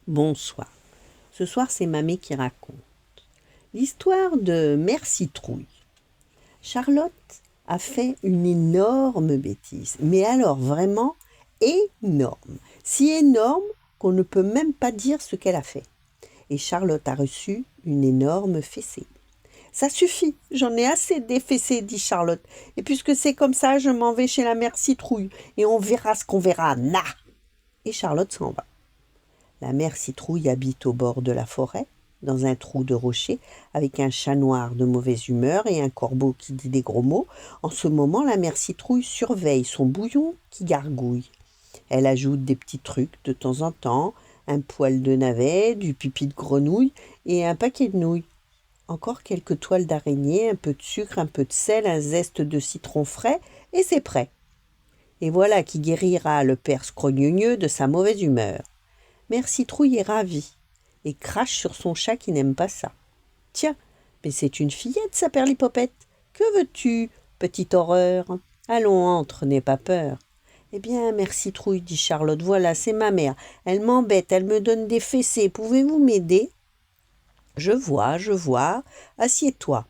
Bonsoir. Ce soir, c'est Mamie qui raconte. L'histoire de Mère Citrouille. Charlotte a fait une énorme bêtise, mais alors vraiment énorme. Si énorme qu'on ne peut même pas dire ce qu'elle a fait. Et Charlotte a reçu une énorme fessée. Ça suffit, j'en ai assez des fessées, dit Charlotte. Et puisque c'est comme ça, je m'en vais chez la mère Citrouille et on verra ce qu'on verra. Na! Et Charlotte s'en va. La mère Citrouille habite au bord de la forêt, dans un trou de rocher, avec un chat noir de mauvaise humeur et un corbeau qui dit des gros mots. En ce moment, la mère Citrouille surveille son bouillon qui gargouille. Elle ajoute des petits trucs de temps en temps, un poil de navet, du pipi de grenouille et un paquet de nouilles. Encore quelques toiles d'araignée, un peu de sucre, un peu de sel, un zeste de citron frais, et c'est prêt. Et voilà qui guérira le père scrogneugneux de sa mauvaise humeur. Mère Citrouille est ravie et crache sur son chat qui n'aime pas ça. « Tiens, mais c'est une fillette, sa perlipopette. Que veux-tu, petite horreur? Allons, entre, n'aie pas peur. » « Eh bien, Mère Citrouille, dit Charlotte, voilà, c'est ma mère. Elle m'embête, elle me donne des fessées. Pouvez-vous m'aider? » Je vois. Assieds-toi.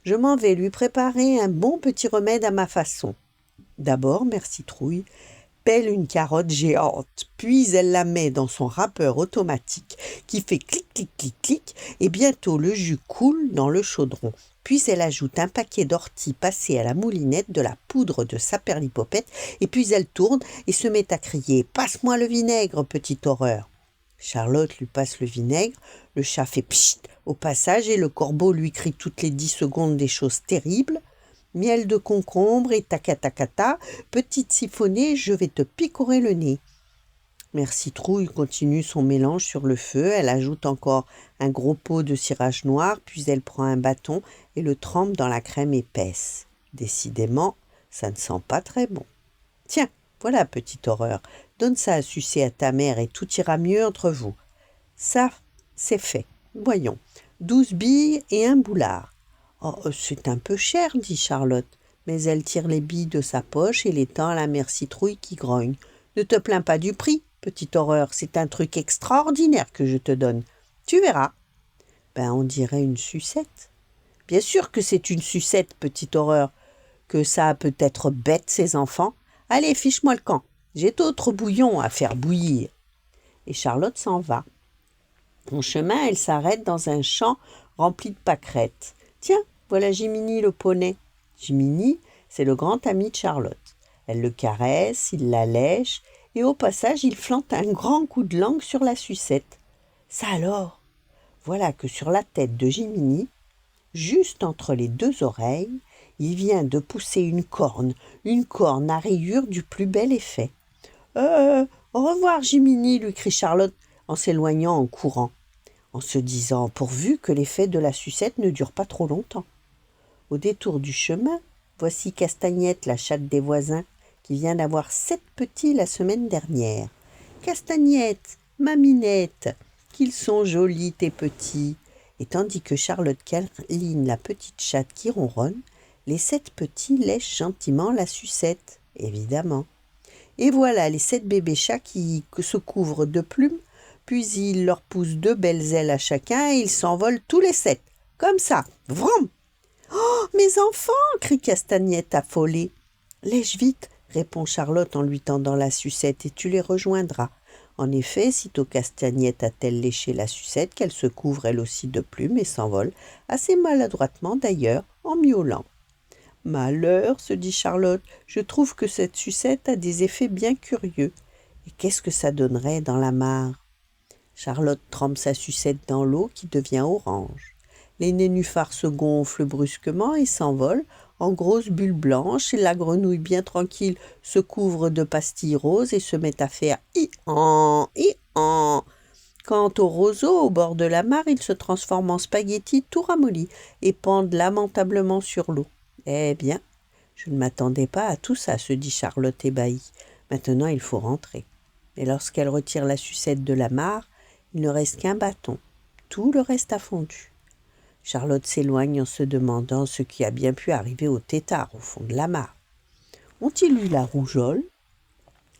Je m'en vais lui préparer un bon petit remède à ma façon. D'abord, Mère Citrouille pèle une carotte géante, puis elle la met dans son râpeur automatique qui fait clic, clic, clic, clic, et bientôt le jus coule dans le chaudron. Puis elle ajoute un paquet d'orties passées à la moulinette, de la poudre de saperlipopette, et puis elle tourne et se met à crier « Passe-moi le vinaigre, petite horreur !» Charlotte lui passe le vinaigre, le chat fait pchit au passage et le corbeau lui crie toutes les 10 secondes des choses terribles. Miel de concombre et tacatacata, petite siphonnée, je vais te picorer le nez. Mère Citrouille continue son mélange sur le feu, elle ajoute encore un gros pot de cirage noir, puis elle prend un bâton et le trempe dans la crème épaisse. Décidément, ça ne sent pas très bon. Tiens, voilà, petite horreur, donne ça à sucer à ta mère et tout ira mieux entre vous. Ça, c'est fait. Voyons, 12 billes et un boulard. Oh, c'est un peu cher, dit Charlotte, mais elle tire les billes de sa poche et les tend à la mère Citrouille qui grogne. Ne te plains pas du prix, petite horreur, c'est un truc extraordinaire que je te donne. Tu verras. Ben, on dirait une sucette. Bien sûr que c'est une sucette, petite horreur, que ça peut être bête, ces enfants. Allez, fiche-moi le camp, j'ai d'autres bouillons à faire bouillir. Et Charlotte s'en va. En chemin, elle s'arrête dans un champ rempli de pâquerettes. Tiens, voilà Jiminy le poney. Jiminy, c'est le grand ami de Charlotte. Elle le caresse, il la lèche, et au passage, il plante un grand coup de langue sur la sucette. Ça alors, voilà que sur la tête de Jiminy, juste entre les 2 oreilles, il vient de pousser une corne à rayures du plus bel effet. Au revoir, Jiminy, lui crie Charlotte en s'éloignant en courant, en se disant pourvu que l'effet de la sucette ne dure pas trop longtemps. Au détour du chemin, voici Castagnette, la chatte des voisins, qui vient d'avoir 7 petits la semaine dernière. Castagnette, Maminette, qu'ils sont jolis tes petits. Et tandis que Charlotte câline la petite chatte qui ronronne, les 7 petits lèchent gentiment la sucette, évidemment. Et voilà les 7 bébés chats qui se couvrent de plumes, puis il leur pousse 2 belles ailes à chacun et ils s'envolent tous les 7, comme ça, vroom. Oh, mes enfants, crie Castagnette affolée. Lèche vite, répond Charlotte en lui tendant la sucette, et tu les rejoindras. En effet, sitôt Castagnette a-t-elle léché la sucette qu'elle se couvre elle aussi de plumes et s'envole, assez maladroitement d'ailleurs, en miaulant. Malheur, se dit Charlotte, je trouve que cette sucette a des effets bien curieux. Et qu'est-ce que ça donnerait dans la mare? Charlotte trempe sa sucette dans l'eau qui devient orange. Les nénuphars se gonflent brusquement et s'envolent en grosses bulles blanches, et la grenouille bien tranquille se couvre de pastilles roses et se met à faire « hi-han, hi-han ». Quant au roseau au bord de la mare, il se transforme en spaghetti tout ramolli et pend lamentablement sur l'eau. Eh bien, je ne m'attendais pas à tout ça, se dit Charlotte ébahie. Maintenant, il faut rentrer. Et lorsqu'elle retire la sucette de la mare, il ne reste qu'un bâton. Tout le reste a fondu. Charlotte s'éloigne en se demandant ce qui a bien pu arriver au tétard au fond de la mare. Ont-ils eu la rougeole?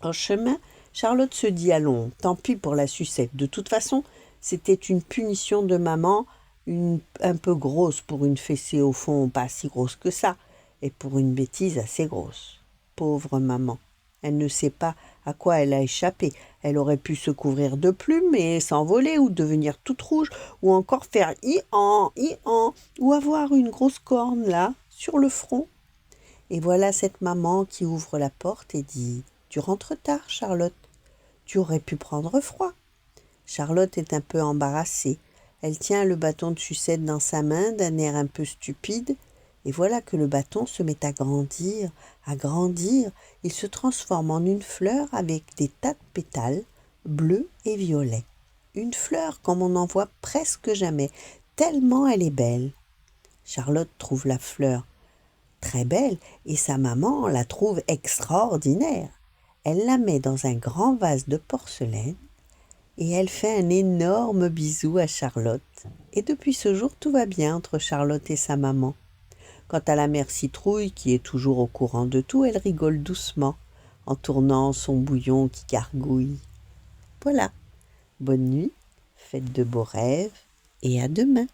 En chemin, Charlotte se dit allons, tant pis pour la sucette. De toute façon, c'était une punition de maman, un peu grosse pour une fessée au fond, pas si grosse que ça, et pour une bêtise assez grosse. Pauvre maman, elle ne sait pas à quoi elle a échappé. Elle aurait pu se couvrir de plumes et s'envoler, ou devenir toute rouge, ou encore faire hi-han, ou avoir une grosse corne là, sur le front. Et voilà cette maman qui ouvre la porte et dit « Tu rentres tard, Charlotte. Tu aurais pu prendre froid. » Charlotte est un peu embarrassée. Elle tient le bâton de sucette dans sa main d'un air un peu stupide, et voilà que le bâton se met à grandir, à grandir. Il se transforme en une fleur avec des tas de pétales bleus et violets. Une fleur comme on n'en voit presque jamais, tellement elle est belle. Charlotte trouve la fleur très belle et sa maman la trouve extraordinaire. Elle la met dans un grand vase de porcelaine et elle fait un énorme bisou à Charlotte. Et depuis ce jour, tout va bien entre Charlotte et sa maman. Quant à la mère Citrouille, qui est toujours au courant de tout, elle rigole doucement, en tournant son bouillon qui gargouille. Voilà, bonne nuit, faites de beaux rêves, et à demain.